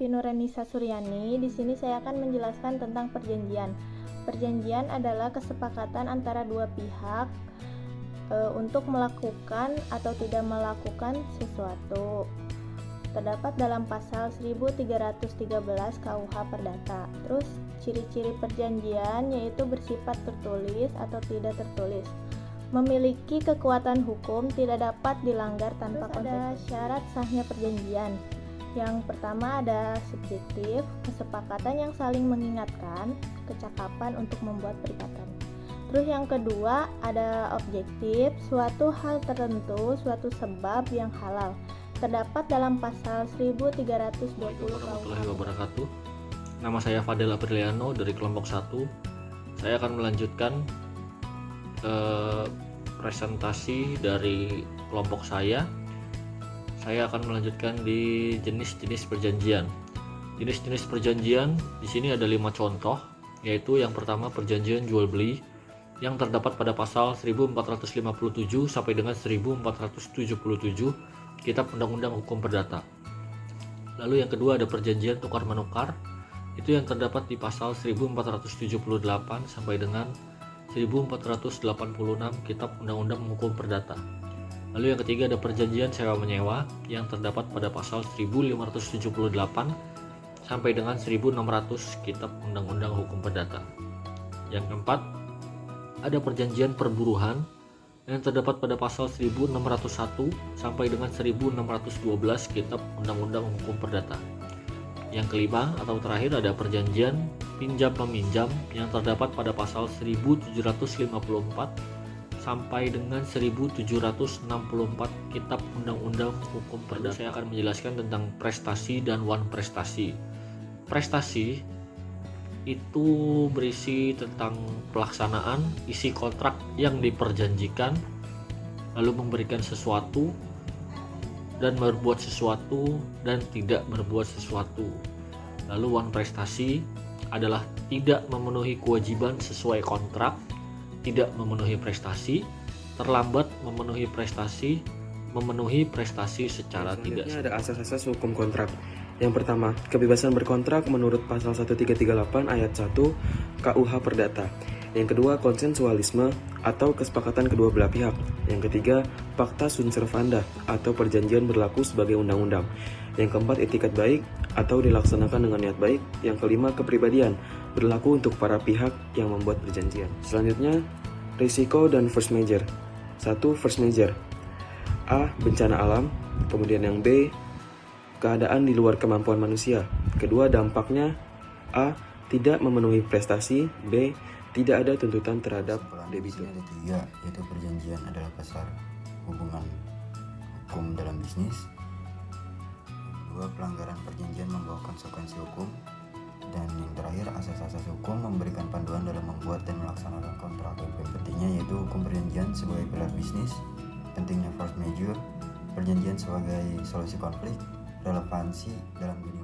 Novi Nurenisa Suryani. Di sini saya akan menjelaskan tentang perjanjian. Perjanjian adalah kesepakatan antara dua pihak untuk melakukan atau tidak melakukan sesuatu. Terdapat dalam pasal 1313 KUH Perdata. Terus ciri-ciri perjanjian yaitu bersifat tertulis atau tidak tertulis, memiliki kekuatan hukum, tidak dapat dilanggar tanpa konsekuensi. Ada syarat sahnya perjanjian. Yang pertama ada subjektif, kesepakatan yang saling mengingatkan, kecakapan untuk membuat perikatan. Terus yang kedua ada objektif, suatu hal tertentu, suatu sebab yang halal. Terdapat dalam pasal 1320 Warahmatullahi wabarakatuh. Nama saya Fadel Apriliano dari kelompok 1. Saya akan melanjutkan presentasi dari kelompok saya. Saya akan melanjutkan di jenis-jenis perjanjian. Jenis-jenis perjanjian di sini ada 5 contoh, yaitu yang pertama perjanjian jual beli yang terdapat pada pasal 1457 sampai dengan 1477 Kitab Undang-Undang Hukum Perdata. Lalu yang kedua ada perjanjian tukar menukar, itu yang terdapat di pasal 1478 sampai dengan 1486 Kitab Undang-Undang Hukum Perdata. Lalu yang ketiga ada perjanjian sewa menyewa yang terdapat pada pasal 1578 sampai dengan 1600 Kitab Undang-Undang Hukum Perdata. Yang keempat ada perjanjian perburuhan yang terdapat pada pasal 1601 sampai dengan 1612 Kitab Undang-Undang Hukum Perdata. Yang kelima atau terakhir ada perjanjian pinjam meminjam yang terdapat pada pasal 1754 sampai dengan 1764 Kitab Undang-Undang Hukum Perdata. Saya akan menjelaskan tentang prestasi dan wan prestasi. Prestasi itu berisi tentang pelaksanaan isi kontrak yang diperjanjikan, lalu memberikan sesuatu dan berbuat sesuatu dan tidak berbuat sesuatu. Lalu wan prestasi adalah tidak memenuhi kewajiban sesuai kontrak, tidak memenuhi prestasi, terlambat memenuhi prestasi secara tidak. Ada asas-asas hukum kontrak. Yang pertama, kebebasan berkontrak menurut pasal 1338 ayat 1 KUH Perdata. Yang kedua, konsensualisme atau kesepakatan kedua belah pihak. Yang ketiga, pacta sunt servanda atau perjanjian berlaku sebagai undang-undang. Yang keempat, etikat baik atau dilaksanakan dengan niat baik. Yang kelima, kepribadian berlaku untuk para pihak yang membuat perjanjian. Selanjutnya, risiko dan force majeure. 1. Force majeure. A. Bencana alam. Kemudian yang B, keadaan di luar kemampuan manusia. Kedua, dampaknya A. Tidak memenuhi prestasi. B. Tidak ada tuntutan terhadap debitur. Ada 3, yaitu perjanjian adalah dasar hubungan hukum dalam bisnis. 2. Pelanggaran perjanjian membawa konsekuensi hukum. Dan yang terakhir, asas-asas hukum memberikan panduan dalam membuat dan melaksanakan kontrak. Poin pentingnya yaitu hukum perjanjian sebagai pilar bisnis, pentingnya force majeure, perjanjian sebagai solusi konflik, relevansi dalam dunia